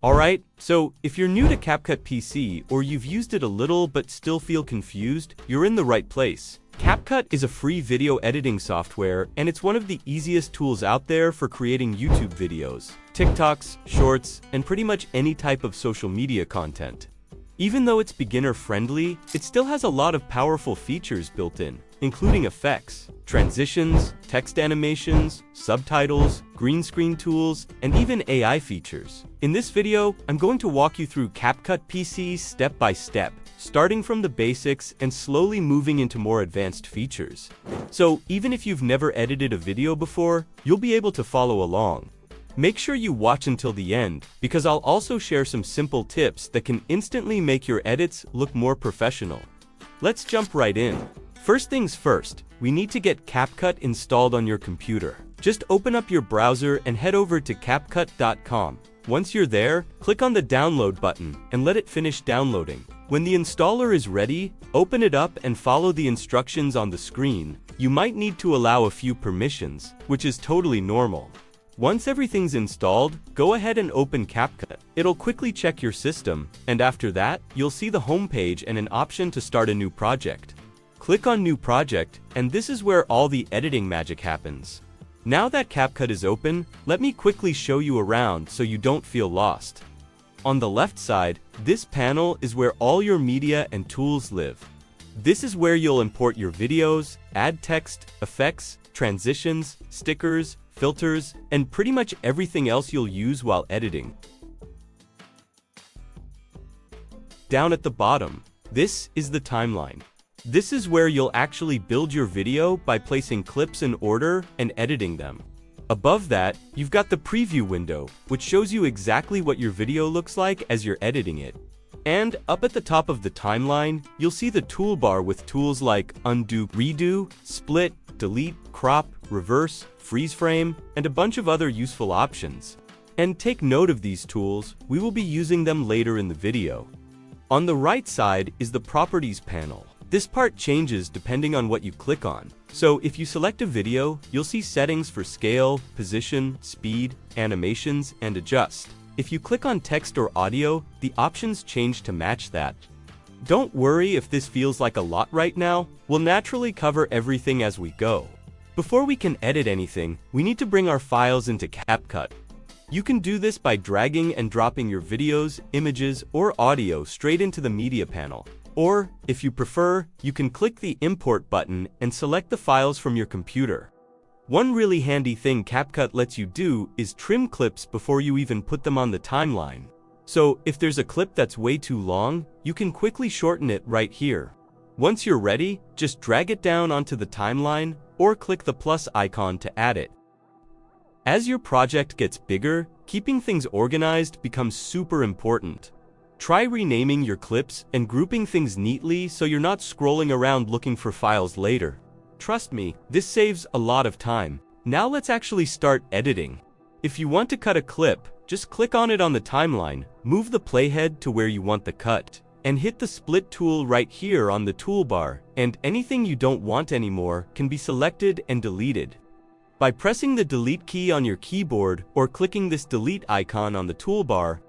Alright, so if you're new to CapCut PC or you've used it a little but still feel confused, you're in the right place. CapCut is a free video editing software, and it's one of the easiest tools out there for creating YouTube videos, TikToks, Shorts, and pretty much any type of social media content. Even though it's beginner-friendly, it still has a lot of powerful features built in, including effects, transitions, text animations, subtitles, green screen tools, and even AI features. In this video, I'm going to walk you through CapCut PC step by step, starting from the basics and slowly moving into more advanced features. So even if you've never edited a video before, you'll be able to follow along. Make sure you watch until the end, because I'll also share some simple tips that can instantly make your edits look more professional. Let's jump right in. First things first, we need to get CapCut installed on your computer. Just open up your browser and head over to CapCut.com. Once you're there, click on the download button and let it finish downloading. When the installer is ready, open it up and follow the instructions on the screen. You might need to allow a few permissions, which is totally normal. Once everything's installed, go ahead and open CapCut. It'll quickly check your system, and after that, you'll see the home page and an option to start a new project. Click on New Project, and this is where all the editing magic happens. Now that CapCut is open, let me quickly show you around so you don't feel lost. On the left side, this panel is where all your media and tools live. This is where you'll import your videos, add text, effects, transitions, stickers, filters, and pretty much everything else you'll use while editing. Down at the bottom, this is the timeline. This is where you'll actually build your video by placing clips in order and editing them. Above that, you've got the preview window, which shows you exactly what your video looks like as you're editing it. And up at the top of the timeline, you'll see the toolbar with tools like undo, redo, split, delete, crop, reverse, freeze frame, and a bunch of other useful options. And take note of these tools, we will be using them later in the video. On the right side is the Properties panel. This part changes depending on what you click on. So if you select a video, you'll see settings for scale, position, speed, animations, and adjust. If you click on text or audio, the options change to match that. Don't worry if this feels like a lot right now, we'll naturally cover everything as we go. Before we can edit anything, we need to bring our files into CapCut. You can do this by dragging and dropping your videos, images, or audio straight into the media panel. Or, if you prefer, you can click the import button and select the files from your computer. One really handy thing CapCut lets you do is trim clips before you even put them on the timeline. So, if there's a clip that's way too long, you can quickly shorten it right here. Once you're ready, just drag it down onto the timeline, or click the plus icon to add it. As your project gets bigger, keeping things organized becomes super important. Try renaming your clips and grouping things neatly so you're not scrolling around looking for files later. Trust me, this saves a lot of time. Now let's actually start editing. If you want to cut a clip, just click on it on the timeline, move the playhead to where you want the cut, and hit the split tool right here on the toolbar, and anything you don't want anymore can be selected and deleted. By pressing the delete key on your keyboard or clicking this delete icon on the toolbar,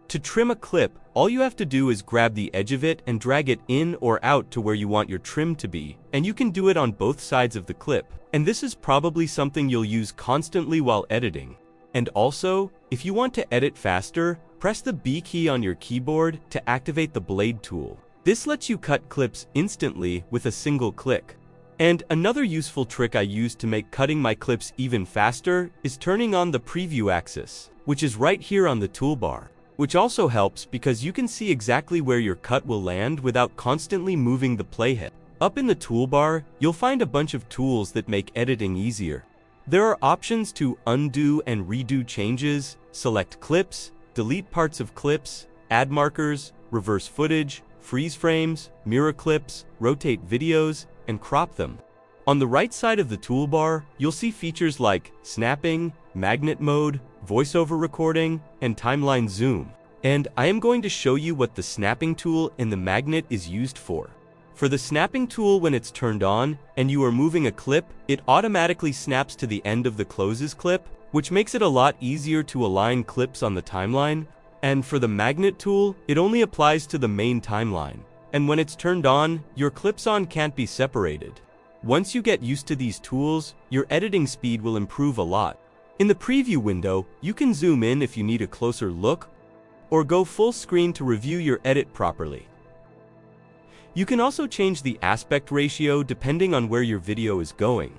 to trim a clip, all you have to do is grab the edge of it and drag it in or out to where you want your trim to be, and you can do it on both sides of the clip. And this is probably something you'll use constantly while editing. And also, if you want to edit faster, press the B key on your keyboard to activate the blade tool. This lets you cut clips instantly with a single click. And another useful trick I use to make cutting my clips even faster is turning on the preview axis, which is right here on the toolbar. Which also helps because you can see exactly where your cut will land without constantly moving the playhead. Up in the toolbar, you'll find a bunch of tools that make editing easier. There are options to undo and redo changes, select clips, delete parts of clips, add markers, reverse footage, freeze frames, mirror clips, rotate videos, and crop them. On the right side of the toolbar, you'll see features like snapping, magnet mode, voiceover recording, and timeline zoom. And I am going to show you what the snapping tool in the magnet is used for. For the snapping tool, when it's turned on and you are moving a clip, it automatically snaps to the end of the closes clip, which makes it a lot easier to align clips on the timeline. And for the magnet tool, it only applies to the main timeline. And when it's turned on, your clips on can't be separated. Once you get used to these tools, your editing speed will improve a lot. In the preview window, you can zoom in if you need a closer look, or go full screen to review your edit properly. You can also change the aspect ratio depending on where your video is going.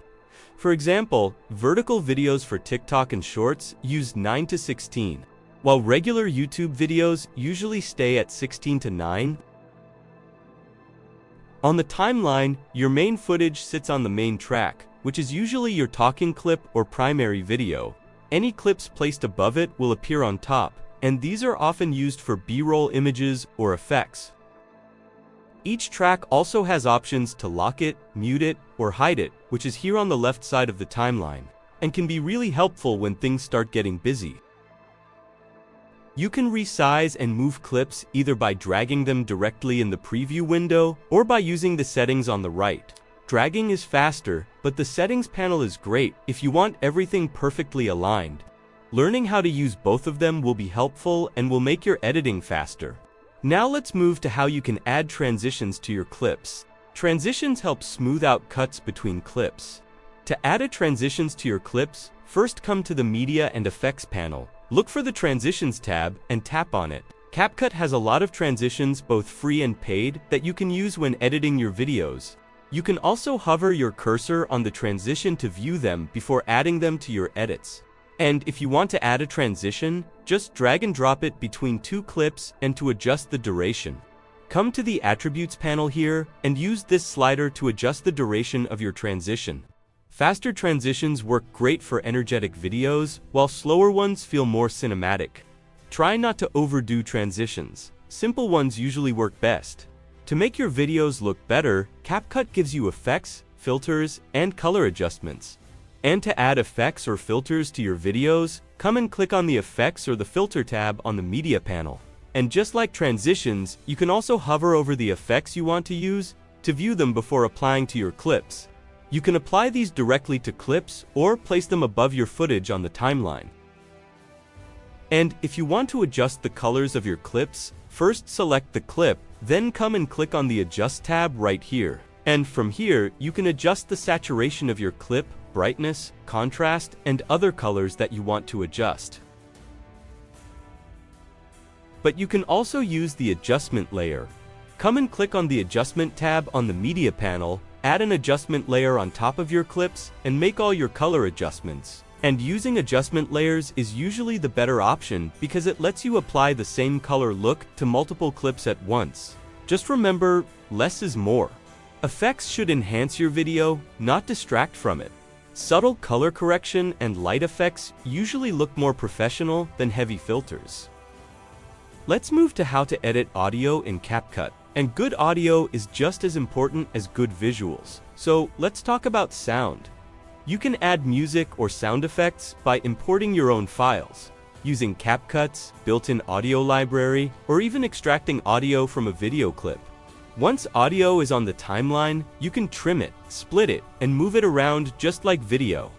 For example, vertical videos for TikTok and Shorts use 9:16, while regular YouTube videos usually stay at 16:9. On the timeline, your main footage sits on the main track, which is usually your talking clip or primary video. Any clips placed above it will appear on top, and these are often used for B-roll images or effects. Each track also has options to lock it, mute it, or hide it, which is here on the left side of the timeline, and can be really helpful when things start getting busy. You can resize and move clips either by dragging them directly in the preview window or by using the settings on the right. Dragging is faster, but the settings panel is great if you want everything perfectly aligned. Learning how to use both of them will be helpful and will make your editing faster. Now let's move to how you can add transitions to your clips. Transitions help smooth out cuts between clips. To add transitions to your clips, first come to the Media and Effects panel. Look for the Transitions tab and tap on it. CapCut has a lot of transitions, both free and paid, that you can use when editing your videos. You can also hover your cursor on the transition to view them before adding them to your edits. And if you want to add a transition, just drag and drop it between two clips and to adjust the duration. Come to the Attributes panel here and use this slider to adjust the duration of your transition. Faster transitions work great for energetic videos, while slower ones feel more cinematic. Try not to overdo transitions. Simple ones usually work best. To make your videos look better, CapCut gives you effects, filters, and color adjustments. And to add effects or filters to your videos, come and click on the Effects or the Filter tab on the Media panel. And just like transitions, you can also hover over the effects you want to use to view them before applying to your clips. You can apply these directly to clips or place them above your footage on the timeline. And if you want to adjust the colors of your clips, first select the clip, then come and click on the Adjust tab right here. And from here, you can adjust the saturation of your clip, brightness, contrast, and other colors that you want to adjust. But you can also use the adjustment layer. Come and click on the Adjustment tab on the Media panel, add an adjustment layer on top of your clips, and make all your color adjustments. And using adjustment layers is usually the better option because it lets you apply the same color look to multiple clips at once. Just remember, less is more. Effects should enhance your video, not distract from it. Subtle color correction and light effects usually look more professional than heavy filters. Let's move to how to edit audio in CapCut. And good audio is just as important as good visuals. So let's talk about sound. You can add music or sound effects by importing your own files, using CapCut's built-in audio library, or even extracting audio from a video clip. Once audio is on the timeline, you can trim it, split it, and move it around just like video.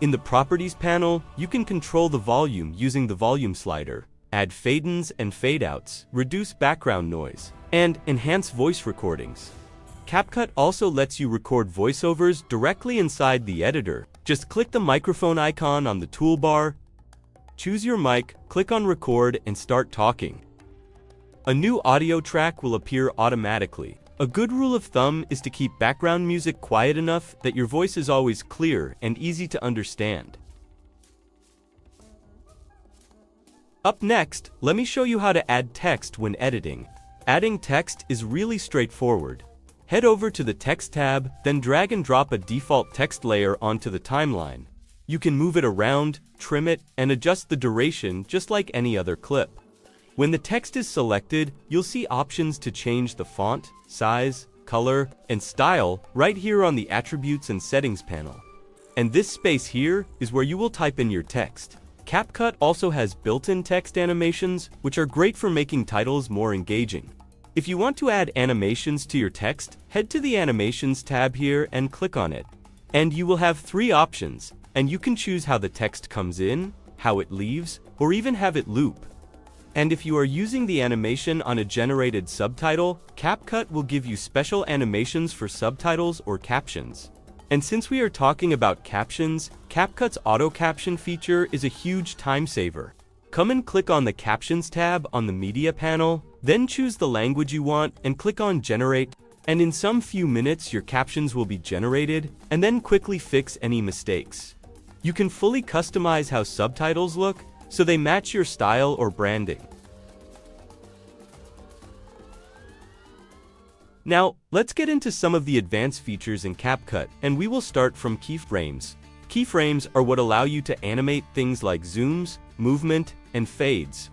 In the Properties panel, you can control the volume using the volume slider, add fade-ins and fade-outs, reduce background noise, and enhance voice recordings. CapCut also lets you record voiceovers directly inside the editor. Just click the microphone icon on the toolbar, choose your mic, click on Record, and start talking. A new audio track will appear automatically. A good rule of thumb is to keep background music quiet enough that your voice is always clear and easy to understand. Up next, let me show you how to add text when editing. Adding text is really straightforward. Head over to the Text tab, then drag and drop a default text layer onto the timeline. You can move it around, trim it, and adjust the duration just like any other clip. When the text is selected, you'll see options to change the font, size, color, and style right here on the Attributes and Settings panel. And this space here is where you will type in your text. CapCut also has built-in text animations, which are great for making titles more engaging. If you want to add animations to your text, head to the Animations tab here and click on it. And you will have 3 options, and you can choose how the text comes in, how it leaves, or even have it loop. And if you are using the animation on a generated subtitle, CapCut will give you special animations for subtitles or captions. And since we are talking about captions, CapCut's auto caption feature is a huge time saver. Come and click on the Captions tab on the Media panel, then choose the language you want and click on Generate, and in some few minutes your captions will be generated, and then quickly fix any mistakes. You can fully customize how subtitles look, so they match your style or branding. Now, let's get into some of the advanced features in CapCut, and we will start from keyframes. Keyframes are what allow you to animate things like zooms, movement, and fades.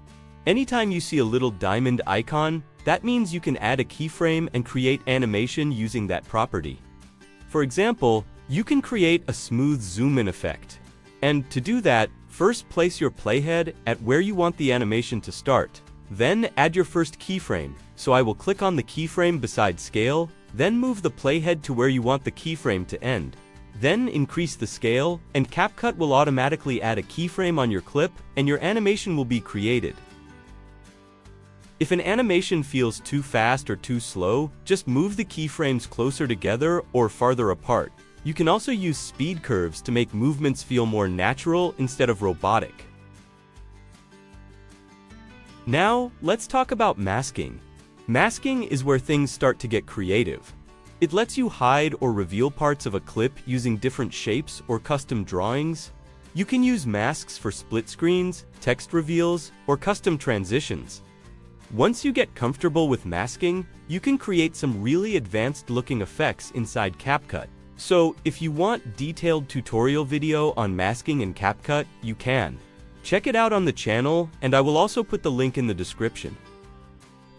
Anytime you see a little diamond icon, that means you can add a keyframe and create animation using that property. For example, you can create a smooth zoom-in effect. And to do that, first place your playhead at where you want the animation to start. Then add your first keyframe, so I will click on the keyframe beside scale, then move the playhead to where you want the keyframe to end. Then increase the scale, and CapCut will automatically add a keyframe on your clip, and your animation will be created. If an animation feels too fast or too slow, just move the keyframes closer together or farther apart. You can also use speed curves to make movements feel more natural instead of robotic. Now, let's talk about masking. Masking is where things start to get creative. It lets you hide or reveal parts of a clip using different shapes or custom drawings. You can use masks for split screens, text reveals, or custom transitions. Once you get comfortable with masking, you can create some really advanced-looking effects inside CapCut. So, if you want detailed tutorial video on masking in CapCut, you can. Check it out on the channel, and I will also put the link in the description.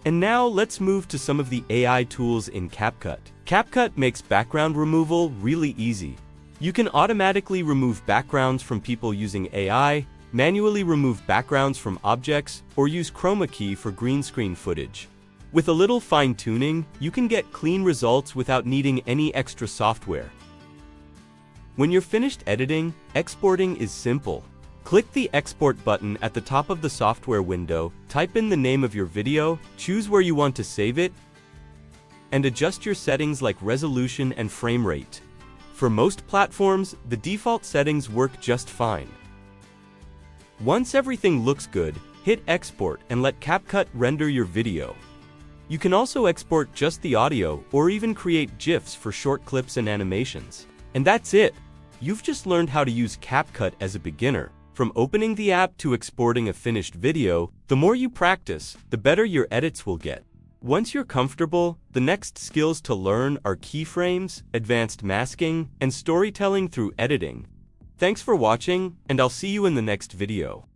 And now let's move to some of the AI tools in CapCut. CapCut makes background removal really easy. You can automatically remove backgrounds from people using AI, manually remove backgrounds from objects, or use chroma key for green screen footage. With a little fine-tuning, you can get clean results without needing any extra software. When you're finished editing, exporting is simple. Click the Export button at the top of the software window, type in the name of your video, choose where you want to save it, and adjust your settings like resolution and frame rate. For most platforms, the default settings work just fine. Once everything looks good, hit Export and let CapCut render your video. You can also export just the audio or even create GIFs for short clips and animations. And that's it! You've just learned how to use CapCut as a beginner. From opening the app to exporting a finished video, the more you practice, the better your edits will get. Once you're comfortable, the next skills to learn are keyframes, advanced masking, and storytelling through editing. Thanks for watching, and I'll see you in the next video.